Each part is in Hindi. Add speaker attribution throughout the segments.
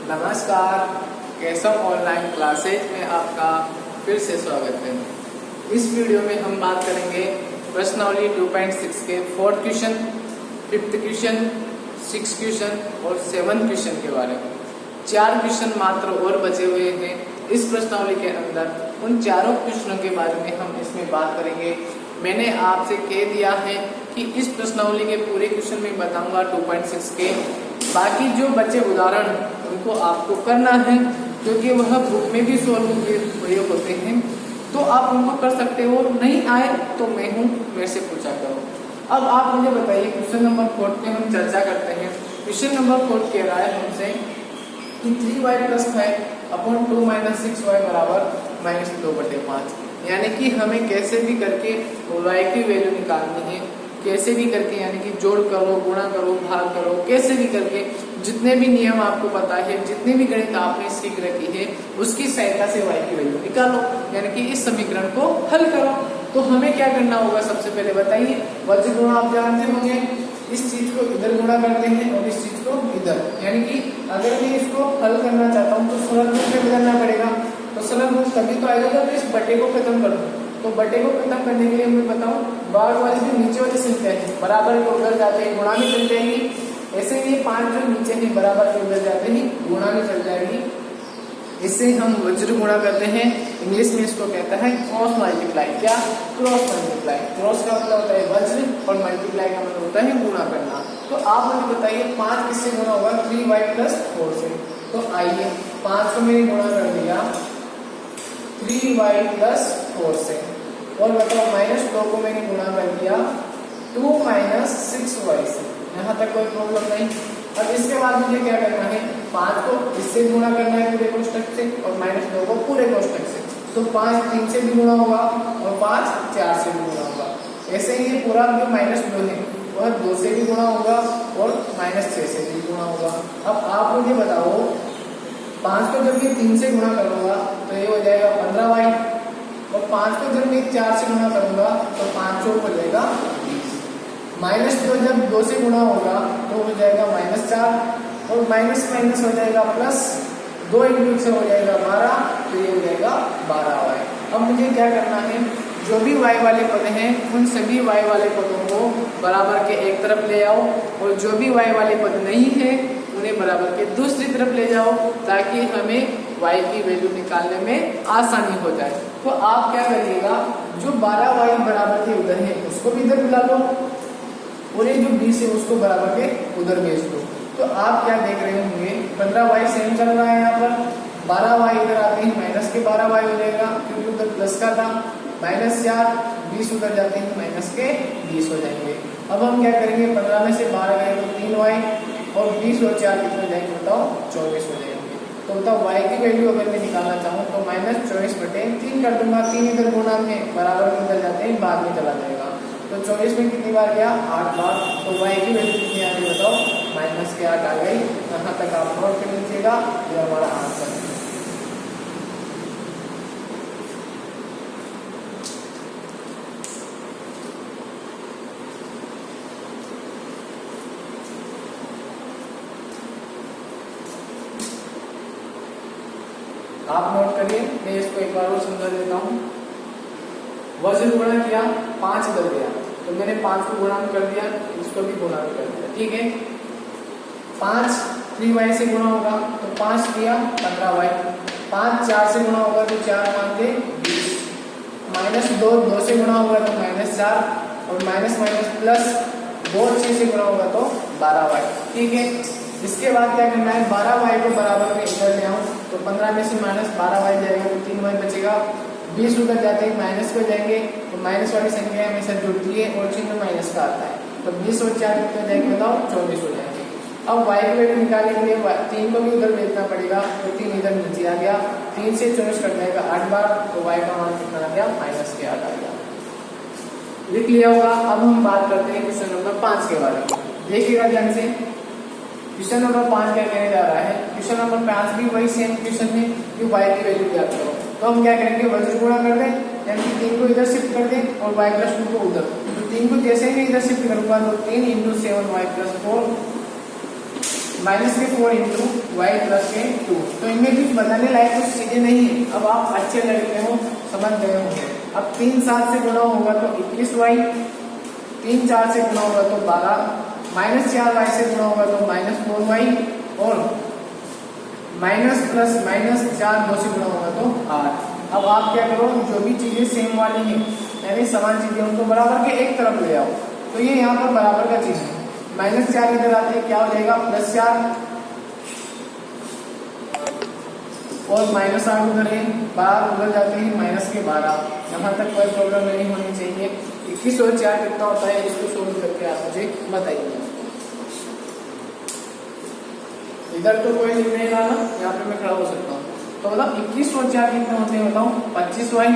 Speaker 1: नमस्कार, केशव ऑनलाइन क्लासेज में आपका फिर से स्वागत है। इस वीडियो में हम बात करेंगे प्रश्नावली 2.6 के 4th question, 5th question, 6th question और 7th क्वेश्चन के बारे में। 4 क्वेश्चन मात्र और बचे हुए हैं इस प्रश्नावली के अंदर। उन चारों क्वेश्चनों के बारे में हम इसमें बात करेंगे। मैंने आपसे कह दिया है कि इस प्रश्नावली के पूरे क्वेश्चन में बताऊंगा 2.6 के, बाकी जो बचे उदाहरण उनको आपको करना है क्योंकि वह बुक में भी सॉल्व हुए होते हैं, तो आप उनको कर सकते हो। नहीं आए तो मैं हूँ, मेरे से पूछा करो। अब आप मुझे बताइए, क्वेश्चन नंबर 4 पे हम चर्चा करते हैं। क्वेश्चन नंबर 4 कह रहा है हमसे कि 3y + 5 अपॉन 2 - 6y बराबर -2/5, यानी कि हमें कैसे भी करके y की वैल्यू निकालनी है। कैसे भी करके यानी कि जोड़ करो, गुणा करो, भाग करो, कैसे भी करके जितने भी नियम आपको पता है, जितने भी गणित आपने सीख रखी है, उसकी सहायता से y की वैल्यू निकालो, यानी कि इस समीकरण को हल करो। तो हमें क्या करना होगा, सबसे पहले बताइए। वज्र गुणा आप जानते होंगे, इस चीज को इधर गुणा करते हैं और इस चीज को इधर, यानी कि अगर मैं इसको हल करना चाहता हूँ तो सरल रूप में बदलना पड़ेगा। तो सरल रूप तभी तो आएगा जब इस बटे को खत्म कर दूं। तो बटे को खत्म करने के लिए मैं बताऊं, बार वाली जो नीचे वाली संख्या है बराबर के उधर जाते ही गुणा में चल जाएगी। ऐसे ही 5 जो नीचे है बराबर के उधर जाते ही गुणा में चल जाएगी। इससे हम वज्र गुणा करते हैं। इंग्लिश में इसको कहता है क्रॉस मल्टीप्लाई। क्या? Cross multiply. क्रॉस का मतलब होता है वज्र और मल्टीप्लाई का मतलब होता है गुणा करना। तो आप मुझे बताइए 5 किससे गुणा होगा? 3y + 4 से। तो आइए 5 को मैंने गुणा कर दिया 3y + 4 से, और बताओ -2 को मैंने गुणा कर दिया 2 - 6y से। यहाँ तक कोई प्रॉब्लम नहीं। अब इसके बाद मुझे क्या करना है, 5 को इससे गुणा करना है पूरे कोष्ठक से और -2 को पूरे कोष्ठक से। तो 5 3 से भी गुणा होगा और 5 4 से भी गुणा होगा। ऐसे ही पूरा जो -2 है वह 2 से भी गुणा होगा और -6 से भी गुणा होगा। अब आप मुझे बताओ, 5 को जब मैं 3 से गुणा करूंगा तो ये हो जाएगा 15y, और 5 को जब मैं 4 से गुणा करूंगा तो 5 चौक हो जाएगा 20। -2 जब 2 से गुणा होगा तो हो जाएगा -4, और माइनस माइनस हो जाएगा प्लस, 2 × से हो जाएगा 12, तो ये हो जाएगा 12y। अब मुझे क्या करना है, जो भी y वाले पद हैं उन सभी y वाले पदों को बराबर के एक तरफ ले आओ, और जो भी y वाले पद नहीं है उन्हें बराबर के दूसरी तरफ ले जाओ, ताकि हमें y की वैल्यू निकालने में आसानी हो जाए। तो आप क्या करिएगा, जो 12y बराबर के उधर है उसको भी इधर बुला लो, और ये जो 20 है उसको बराबर के उधर भेज दो। तो आप क्या देख रहे होंगे, 15y सेम चल रहा है यहाँ पर, 12y इधर आते ही -12y हो जाएगा क्योंकि उधर प्लस का था, -4, 20 उधर जाते ही -20 हो जाएंगे। अब हम क्या करेंगे, 15 में से 12 गए तो 3y, और 20 और 4 कितने जाएंगे बताओ? 24 हो जाएंगे। तो बताओ y की वैल्यू अगर मैं निकालना चाहूँ तो -24/3 कर दूंगा। 3 इधर गुणा में बराबर में उधर जाते ही बाद में चला जाएगा। तो 24 में कितनी बार गया? 8 बार। तो y की वैल्यू कितनी आ गई बताओ? -8 आ गई। यहाँ तक आप नोट कर लीजिएगा, ये हमारा आंसर है। आप नोट करिए, मैं इसको एक बार और समझा देता हूँ। वज्र गुणा किया, 5 बदल गया, तो मैंने 5 को गुणा कर दिया, इसको भी गुणा कर दिया, ठीक है। 5 3y से गुणा होगा तो 5 किया 15y, 5 4 से गुणा होगा तो 4 5 के 20, -2 2 से गुणा होगा तो -4, और माइनस प्लस 2 6 से गुणा होगा तो 12y, ठीक है। इसके बाद क्या करना है, 12y को बराबर में इधर ले आऊं तो 15 में से -12y जाएगा तो 3y बचेगा। 20 उधर जाते ही माइनस को जाएंगे, तो माइनस वाली संख्या हमेशा जुड़ती है और चिन्ह माइनस का आता है। तो 20 और 4 कितने जाएंगे बताओ? 24 हो जाएंगे। अब y की वैल्यू निकालने के लिए 3 को भी उधर भेजना पड़ेगा, तो 3 इधर नीचे आ गया। 3 से 24 कट जाएगा 8 बार, तो y का मान कितना आ गया? -8 आ गया। लिख लिया होगा। अब हम बात करते हैं क्वेश्चन नंबर 5 के बारे में। देखिएगा ध्यान से, क्वेश्चन नंबर 5 क्या कहने जा रहा है। क्वेश्चन नंबर 5 भी वही सेम क्वेश्चन है कि y की वैल्यू ज्ञात करो। तो हम क्या करेंगे, वज्र गुणा कर दें, यानी कि 3 को इधर शिफ्ट कर दें और y + 2 को उधर। तो 3 को जैसे ही मैं इधर शिफ्ट करूंगा तो 3 × 7y + 4 माइनस के 4 इंटू वाई प्लस के 2। तो इनमें कुछ बताने लायक कुछ चीजें नहीं है। अब आप अच्छे लड़के हो, समझ गए होंगे। अब 3 7 से गुणा होगा तो 21y, 3 4 से गुणा होगा तो 12, माइनस 4y से गुणा होगा तो माइनस 4y, और माइनस प्लस माइनस 4 2 से गुणा होगा तो 8। अब आप क्या करो, जो भी चीजें सेम वाली हैं यानी समान चीजें उनको बराबर के एक तरफ ले आओ। तो ये यहाँ पर बराबर का चीज है, माइनस 4 इधर आते हैं क्या हो जाएगा प्लस 4, और माइनस 8 उधर है, 12 उधर जाते हैं माइनस के 12। यहाँ तक कोई प्रॉब्लम नहीं होनी चाहिए। 21 और 4 कितना होता है, इसको सोल्व करके आप मुझे बताइए। इधर तो कोई लिख नहीं रहा ना, यहाँ पे मैं खड़ा हो सकता हूँ। तो मतलब 21 और 4 कितने होते हैं बताओ, 25y।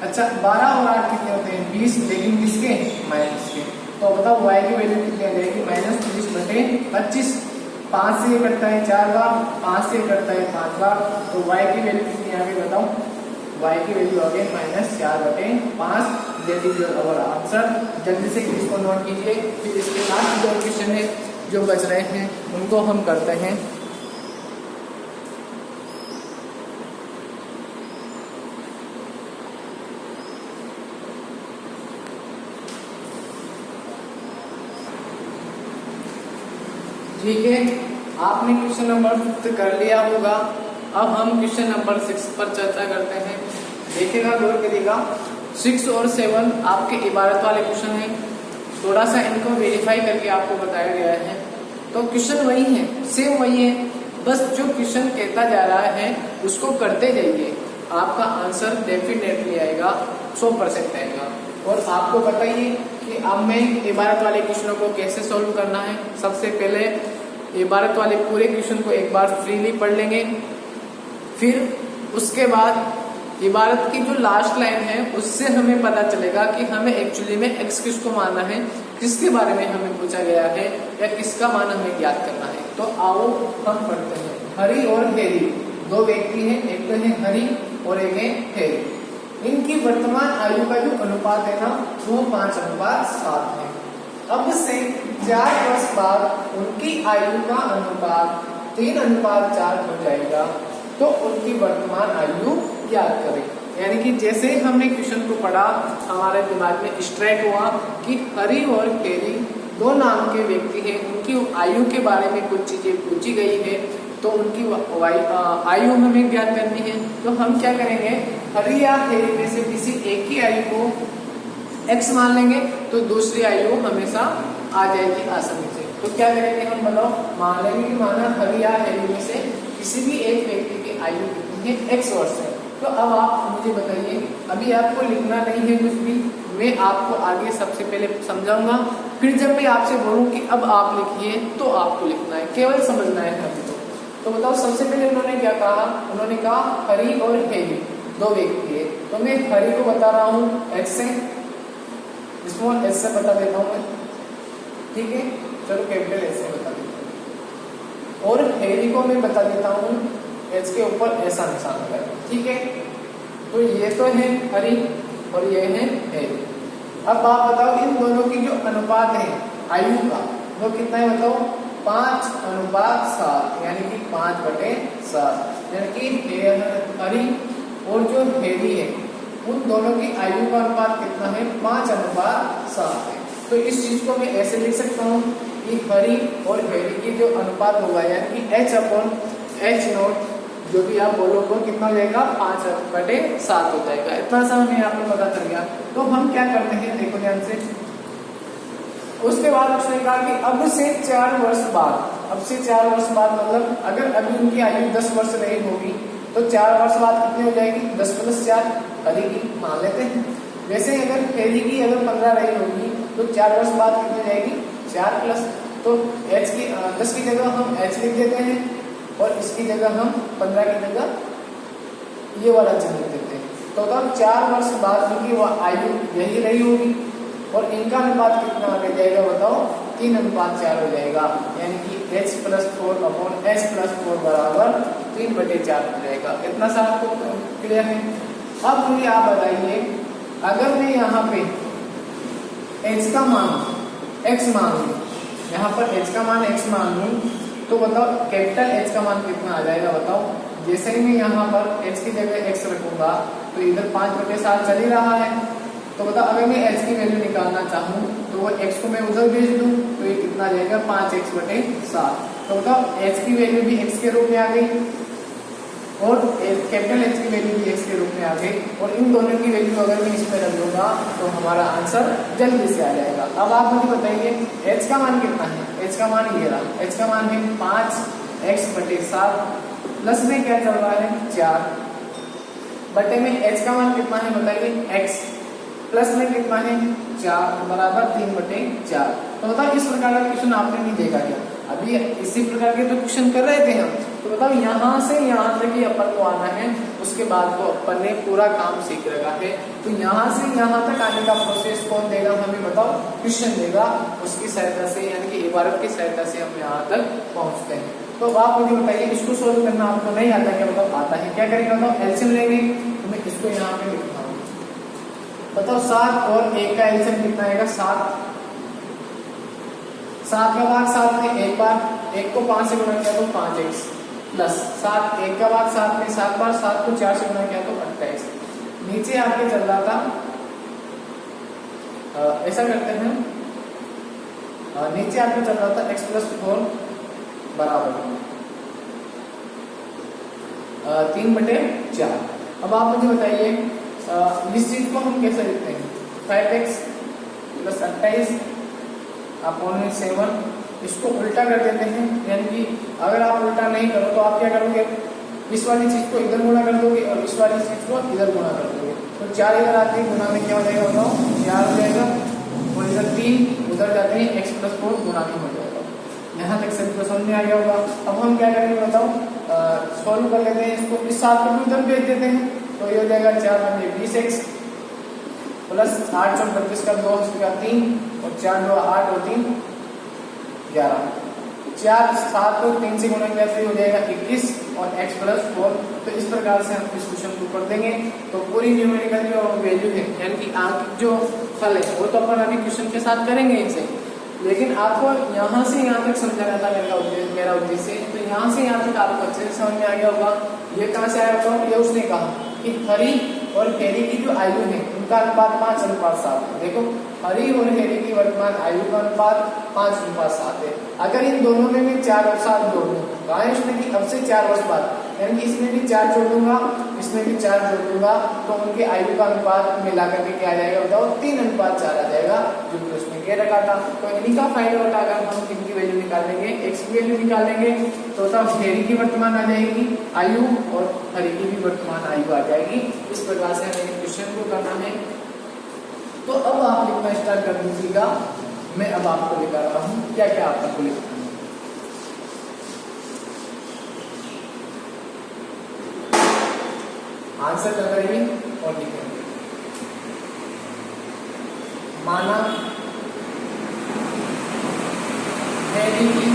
Speaker 1: अच्छा 12 और 8 कितने होते हैं 20, लेकिन किसके माइनस के। तो बताओ y की वैल्यू कितनी आ जाएगी माइनस 30/25। 5 से ये कटता है 4 बार, 5 से ये कटता है 5 बार, तो y की वैल्यू कितनी आ गई बताओ, y की वैल्यू आ गई minus 4/5। That is your our answer. जल्दी से इसको नोट कीजिए। फिर इसके लास्ट जो क्वेश्चन है जो बच रहे हैं उनको हम करते हैं। ठीक है, आपने क्वेश्चन नंबर 5 कर लिया होगा। अब हम क्वेश्चन नंबर 6 पर चर्चा करते हैं। देखिएगा, गौर करिएगा, 6 और 7 आपके इबारत वाले क्वेश्चन हैं। थोड़ा सा इनको वेरीफाई करके आपको बताया गया है। तो क्वेश्चन वही है, सेम वही है, बस जो क्वेश्चन कहता जा रहा है उसको करते जाइए, आपका आंसर डेफिनेटली आएगा, 100% आएगा। और आपको बताइए कि अब मैं इबारत वाले क्वेश्चनों को कैसे सॉल्व करना है। सबसे पहले इबारत वाले पूरे क्वेश्चन को एक बार फ्रीली पढ़ लेंगे, फिर उसके बाद इबारत की जो लास्ट लाइन है उससे हमें पता चलेगा कि हमें एक्चुअली में एक्स किसको मानना है, किसके बारे में हमें पूछा गया है, या किसका मान हमें ज्ञात करना है। तो आओ हम पढ़ते हैं। हरी और हेरी 2 व्यक्ति हैं, एक तो है हरी और एक है हेरी। इनकी वर्तमान आयु का जो अनुपात है ना वो 5:7 है। अब से 4 वर्ष बाद उनकी आयु का अनुपात 3:4 हो जाएगा। तो उनकी वर्तमान आयु ज्ञात करें। यानी कि जैसे हमने क्वेश्चन को पढ़ा, हमारे दिमाग में स्ट्राइक हुआ कि हरी और हेरी 2 नाम के व्यक्ति हैं, उनकी आयु के बारे में कुछ चीजें पूछी गई है, तो उनकी आयु हमें ज्ञात करनी है। तो हम क्या करेंगे, हरी या हेरी में से किसी एक की आयु को x मान लेंगे, तो दूसरी आयु हमेशा आ जाएगी आसानी से। तो क्या करेंगे हम बताओ, मान लेंगे कि माना हरी या हेरी में से किसी भी एक व्यक्ति की आयु कितनी है, x वर्ष है। तो अब आप मुझे बताइए, अभी आपको लिखना नहीं है कुछ भी, मैं आपको आगे सबसे पहले समझाऊंगा, फिर जब मैं आपसे बोलूं कि अब आप लिखिए तो आपको लिखना है, केवल समझना है अभी तो बताओ सबसे पहले उन्होंने क्या कहा, उन्होंने कहा हरी और हेरी 2 व्यक्ति है। तो मैं हरी को बता रहा हूँ h से, स्मॉल h से बता देता हूँ मैं, ठीक है, चलो कैपिटल h से बता देता हूँ। और हेरी को मैं बता देता हूँ h के ऊपर ऐसा निशान लगा, ठीक है। तो ये तो है हरी और ये है हेरी। अब आप बताओ इन दोनों की जो अनुपात है आयु का वो कितना है बताओ, 5:7, यानी कि 5/7। यानी कि हरी और जो हेरी है उन दोनों की आयु का अनुपात कितना है, 5:7 है। तो इस चीज को मैं ऐसे लिख सकता हूँ कि हरी और हेरी की जो अनुपात होगा यानी कि H/H0 जो भी आप बोलो वो कितना हो जाएगा, 5/7 हो जाएगा। इतना सा हमें यहाँ पे पता चल गया। तो हम क्या करते हैं, देखो ध्यान से। उसके बाद उसने कहा कि अब से 4 वर्ष बाद, अब से 4 वर्ष बाद मतलब अगर अभी उनकी आयु 10 वर्ष रही होगी तो 4 वर्ष बाद कितनी हो जाएगी, 10 + 4 हरी की मान लेते हैं। वैसे अगर हेरी की अगर 15 रही होगी तो 4 वर्ष बाद कितनी हो जाएगी, 4 प्लस, तो h की 10 की जगह हम h लिख देते हैं और इसकी जगह हम 15 की जगह ये वाला चिन्ह लिख देते हैं। तो तब 4 वर्ष बाद उनकी वो आयु यही रही होगी और इनका अनुपात कितना आ जाएगा बताओ, 3:4 हो जाएगा। यानी कि H+4/S+4 बराबर 3/4 हो जाएगा। इतना सा आपको क्लियर है। अब मुझे आप बताइए, अगर मैं यहाँ पे H का मान x मान लूँ यहाँ पर h का मान x मान लूँ तो बताओ कैपिटल H का मान कितना आ जाएगा बताओ। जैसे ही मैं यहाँ पर h की जगह x रखूंगा तो इधर 5/7 चल ही रहा है। तो बताओ अगर मैं h की वैल्यू निकालना चाहूँ तो वो x को मैं उधर भेज दूँ तो ये कितना आ जाएगा 5x/7। तो बताओ h की वैल्यू भी x के रूप में आ गई और कैपिटल H की वैल्यू भी x के रूप में आ गई, और इन दोनों की वैल्यू अगर मैं इसमें रख दूंगा तो हमारा आंसर जल्दी से आ जाएगा। अब आप मुझे बताइए h का मान कितना है। h का मान ये रहा, h का मान है 5x/7 प्लस में क्या चल रहा है 4 बटे में h का मान कितना है बताइए x प्लस में कितना है 4 बराबर 3/4। तो बताओ इस प्रकार का क्वेश्चन आपने नहीं देखा क्या? अभी इसी प्रकार के तो क्वेश्चन कर रहे थे हम। तो बताओ यहाँ से यहाँ तक ही अपन को आना है, उसके बाद को अपन ने पूरा काम सीख रखा है। तो यहाँ से यहाँ तक आने का प्रोसेस कौन देगा हमें बताओ? क्वेश्चन देगा, उसकी सहायता से यानी कि इबारत की सहायता से हम यहाँ तक पहुँचते हैं। तो आप मुझे बताइए इसको सोल्व करना आपको नहीं आता क्या? बताओ आता है, क्या करेंगे बताओ? एलसीएम लेंगे। तो मैं इसको यहाँ पे लिखता हूँ, बताओ 7 और 1 का एलसीएम कितना आएगा 7। 7 का भाग 7 में एक बार, 1 को 5 से गुणा किया तो 5x प्लस 7, 1 का भाग 7 में 7 बार, 7 को 4 से गुणा किया तो 28। नीचे आके चल रहा था, ऐसा करते हैं, नीचे आके चल रहा था x + 4 बराबर 3/4। अब आप मुझे बताइए इस चीज को हम कैसे लिखते हैं? 5x + 28 upon 7। इसको उल्टा कर देते हैं, यानी कि अगर आप उल्टा नहीं करो तो आप क्या करोगे? इस वाली चीज को इधर गुणा कर दोगे और इस वाली चीज को इधर गुणा कर दोगे। तो 4 इधर आते हैं, गुणा में क्या हो जाएगा बताओ? 4 हो जाएगा, और इधर 3 उधर जाते हैं, x + 4 गुणा में हो जाएगा। यहाँ तक सभी को समझ में आ गया होगा। अब हम क्या करेंगे बताओ? सॉल्व कर लेते हैं इसको, इस 7 को इधर भेज देते हैं तो ये हो जाएगा 4 × 20x प्लस 8 × 32 का 2 का 3 और 4 × 2 8 और 3 11। 4 7 को 3 से गुणा किया तो हो जाएगा 21 और x + 4। तो इस प्रकार से हम इस क्वेश्चन को कर देंगे। तो पूरी न्यूमेरिकल जो वैल्यू है यानी कि आंक जो फल है वो तो अपन अभी क्वेश्चन के साथ करेंगे इसे, लेकिन आपको यहाँ से यहाँ तक समझाना था मेरा उद्देश्य। तो यहाँ से यहाँ तक आपको अच्छे से समझ में आ गया होगा। ये कहाँ से आया होगा? ये उसने कहा कि हरी और हेरी की जो आयु है उनका अनुपात 5:7 है। देखो हरी और हेरी की वर्तमान आयु का अनुपात 5:7 है। अगर इन दोनों में मैं 4 और 7 जोड़ दूँ तो आए उसने कि अब से 4 वर्ष बाद, यानी कि इसमें भी 4 जोड़ दूंगा, इसमें भी 4 जोड़ दूंगा, तो उनके आयु का अनुपात मिला करके क्या आ जाएगा बताओ? 3:4 आ जाएगा, जो कि उसने कह रखा था। तो इन्हीं का फायदा उठाकर हम किनकी वैल्यू निकालेंगे? x की वैल्यू निकालेंगे। तो तब हेरी की वर्तमान आ जाएगी आयु और हरी की भी वर्तमान आयु आ जाएगी। इस प्रकार से हमें क्वेश्चन को करना है। तो अब आप लिखना स्टार्ट कर दीजिएगा। मैं अब आपको लिखा रहा हूँ क्या क्या आपको लिखना है। आंसर कर करेंगे और लिखेंगे। माना हेरी की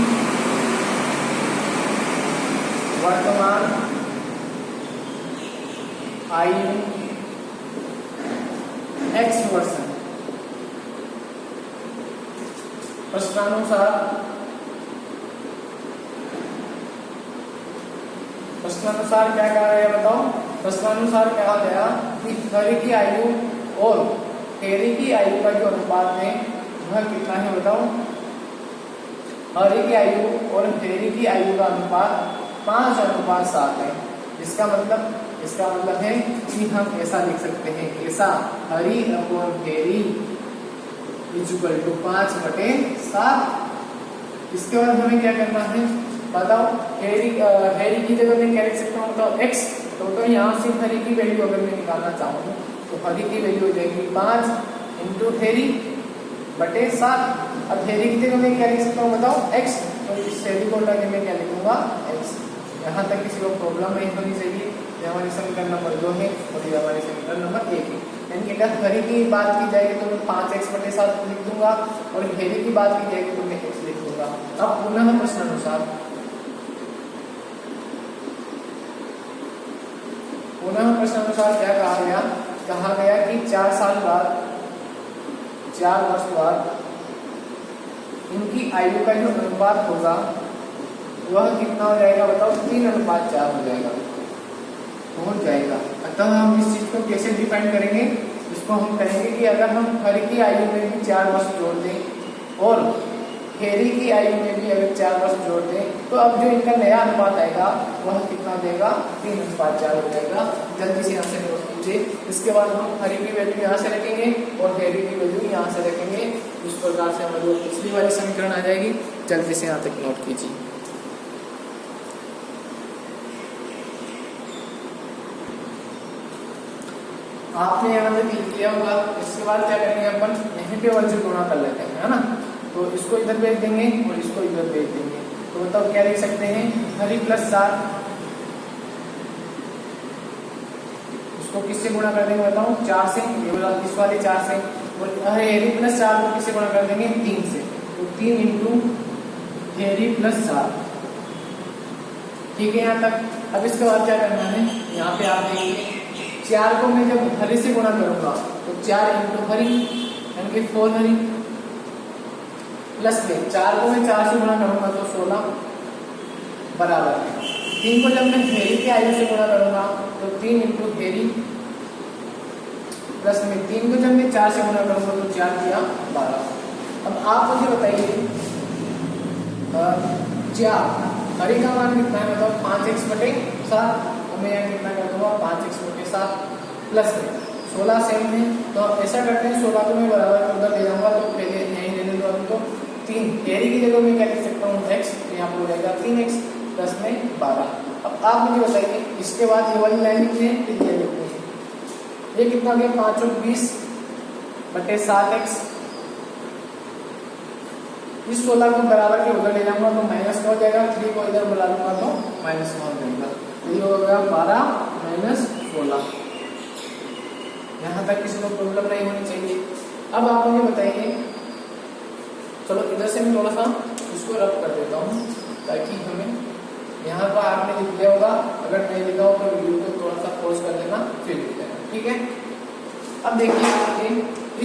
Speaker 1: वर्तमान आयु x वर्ष है। प्रश्नानुसार क्या कहा गया बताओ? प्रश्नानुसार कहा गया कि हरी की आयु और हेरी की आयु का जो अनुपात है वह कितना है बताओ? हरी की आयु और हेरी की आयु का अनुपात 5:7 है। इसका मतलब है कि हम ऐसा लिख सकते हैं, ऐसा हरी और हेरी = 5/7। इसके बाद हमें क्या करना है बताओ? हेरी की जगह मैं क्या लिख सकता हूँ बताओ? x। तो यहाँ से हरी की वैल्यू अगर मैं निकालना चाहूँ तो हरी की वैल्यू हो जाएगी 5 × हेरी/7। अब हेरी की जगह मैं क्या लिख सकता हूँ बताओ? x। तो इस हेरी को उठा के मैं क्या लिखूंगा? x। यहाँ तक किसी को प्रॉब्लम नहीं होनी चाहिए। ये हमारी समीकरण नंबर 2 है और ये हमारी समीकरण नंबर 1 है। यानी अगर हरी की बात की जाएगी तो मैं 5x/7 लिख दूंगा और हेरी की बात की जाएगी तो मैं x लिख दूंगा। अब पुनः प्रश्नानुसार क्या कहा गया? कहा गया कि 4 साल बाद, 4 वर्ष बाद इनकी आयु का जो अनुपात होगा वह कितना हो जाएगा बताओ, 3:4 हो जाएगा, हो जाएगा। अतः हम इस चीज को कैसे डिफाइन करेंगे, इसको हम कहेंगे कि अगर हम हर की आयु में भी 4 वर्ष जोड़ दें और हेरी की आयु में भी अगर 4 वर्ष जोड़ दें तो अब जो इनका नया अनुपात आएगा वह कितना हो जाएगा, 3:4 हो जाएगा। जल्दी से यहाँ से नोट कीजिए। इसके बाद हम हरी की वैल्यू यहाँ से रखेंगे और हेरी की वैल्यू यहाँ से रखेंगे। इस प्रकार से हमारी पिछली वाली समीकरण आ जाएगी। जल्दी से यहाँ तक नोट कीजिए। आपने यहाँ तक लिख लिया होगा। इसके बाद क्या करेंगे अपन, यहीं पे वर्ग से गुणा कर लेते हैं, है ना। तो इसको इधर भेज देंगे और इसको इधर भेज देंगे। तो बताओ क्या लिख सकते हैं, हरी प्लस 7, इसको किससे गुणा कर देंगे बताओ, 4 से, ये वाला इस वाले 4 से, और हेरी प्लस 4 को किससे गुणा कर देंगे, 3 से। तो 3 इंटू हेरी प्लस 7, ठीक है यहाँ तक। अब इसके बाद क्या करना है, यहाँ पे आप देखिए 4 को मैं जब हरी से गुणा करूंगा तो 4 इंटू हरी यानी कि 4 हरी प्लस में 4 को मैं 4 से गुणा करूंगा तो 16 बराबर है 3 को जब मैं हेरी के आयु से गुणा करूंगा तो 3 इंटू हेरी प्लस में 3 को जब मैं 4 से गुणा करूंगा तो 4 किया 12। अब आप मुझे बताइए हरी का मान कितना है बताओ, 5x/7, और मैं यहाँ कितना कर दूंगा 5x/7 प्लस में 16 सेम है। तो ऐसा करते हैं 16 को मैं बराबर उधर ले जाऊंगा तो पहले यहीं लेने दो तो 3 हेरी की जगह मैं क्या लिख सकता हूँ x, तो यहाँ पर हो जाएगा 3x प्लस में 12। अब आप मुझे बताइए इसके बाद ये वाली लाइन लिखनी है फिर ये लिखनी है, ये कितना गया 5 और 20/7x। इस 16 को बराबर के उधर ले जाऊंगा तो माइनस का हो जाएगा, 3 को इधर बुला लूंगा तो माइनस का हो जाएगा। ये हो गया 12 - 16। यहाँ तक किसी को प्रॉब्लम नहीं होनी चाहिए। अब आप मुझे बताइए, चलो इधर से मैं थोड़ा सा इसको रब कर देता हूँ ताकि हमें यहाँ पर आपने लिख लिया होगा, अगर नहीं लिखा हो तो वीडियो को थोड़ा सा पॉज कर देना फिर लिख देना, ठीक है। अब देखिए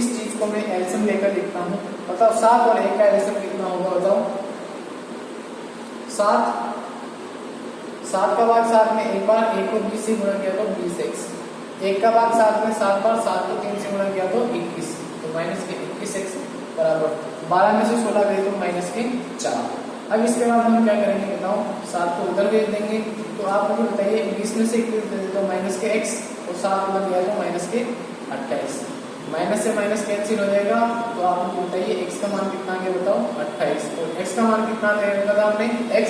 Speaker 1: इस चीज को मैं एलसीएम लेकर लिखता हूँ। बताओ 7 और 1 का एलसीएम कितना होगा बताओ, 7 का भाग 7 में एक बार 1 को 20 से गुणा किया तो 20x, 1 का भाग 7 में 7 बार 7 को 3 से गुणा किया तो 21, तो माइनस के 21x बराबर 12 में से 16 गए तो माइनस के 4। अब इसके बाद हम क्या करेंगे बताओ, 7 को उधर भेज देंगे। तो आप मुझे बताइए 20 में से 21 दे तो माइनस के x और 7 उधर गया तो माइनस के 28, माइनस से माइनस कैंसिल हो जाएगा। तो आप मुझे बताइए x का मान कितना गया बताओ 28। तो x का मान कितना देगा था हमने x,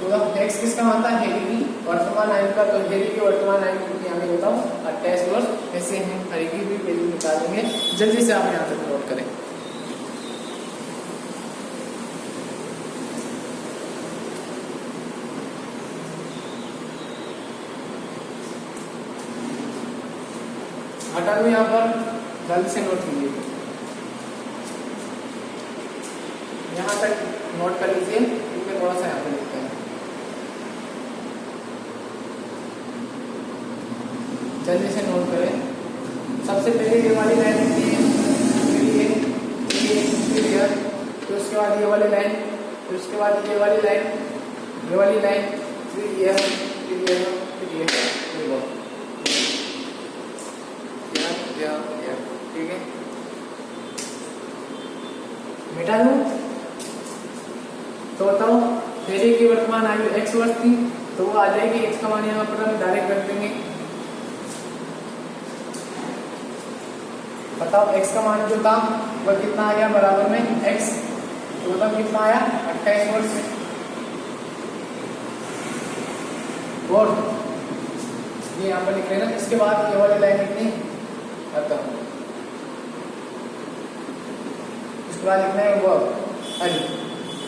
Speaker 1: तो x किसका मान था, हेरी की वर्तमान आयु का। तो हेरी की वर्तमान आयु कितनी हमें बताओ 28 वर्ष। ऐसे हम हरी की भी वैल्यू निकालेंगे। जल्दी से आप यहाँ तक नोट करें। हटा दो यहाँ पर, जल्दी से नोट कीजिए। यहाँ तक नोट कर लीजिए, क्योंकि थोड़ा सा यहाँ पर लिखते हैं। जल्दी से नोट करें। सबसे पहले ये वाली लाइन लिखी है, फिर उसके बाद ये वाली लाइन, फिर उसके बाद ये वाली लाइन, ये वाली लाइन, फिर ये, फिर ये, फिर ये, फिर वो, ठीक है। मिटा लूं तो बताओ हेरी की वर्तमान आयु x वर्ष थी, तो वो आ जाएगी x का मान यहाँ पर हम डायरेक्ट रख देंगे। बताओ x का मान जो था वह कितना आ गया बराबर में x, तो मतलब कितना आया 28 वर्ष। और ये यहाँ पर लिख लेना। इसके बाद ये वाली लाइन कितनी खत्म, इसके बाद लिखना है वो हरी,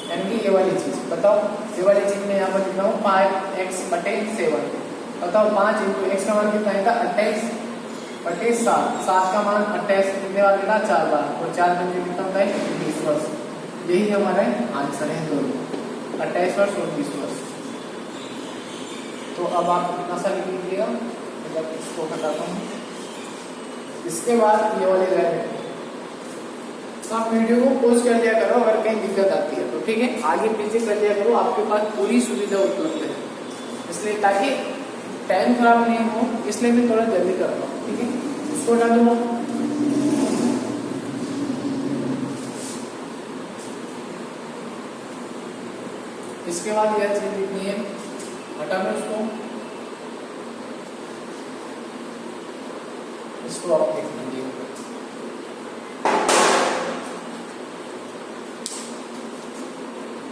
Speaker 1: यानी कि ये वाली चीज। बताओ ये वाली चीज में यहाँ पर लिखना हूँ 5x/7। बताओ 5 इंटू x का मान कितना है 28/7, 7 का मान 28 कितने बार मिला 4 बार, और 4 में कितना होता है 20 वर्ष। यही हमारा आंसर है दोनों, 28 वर्ष और 20 वर्ष। तो अब आप कितना सा लिख लीजिएगा, मतलब इसको हटाता हूँ। इसके बाद ये वाली लाइन, तो आप वीडियो को पॉज कर लिया करो अगर कहीं दिक्कत आती है तो, ठीक है। आगे पीछे कर लिया करो, आपके पास पूरी सुविधा उपलब्ध है, इसलिए ताकि टाइम खराब नहीं हो, इसलिए मैं थोड़ा जल्दी करता हूँ, ठीक है। इसको हटा दूंगा। इसके बाद यह चीज लिखनी है, हटा दो इसको आप लिख लीजिए।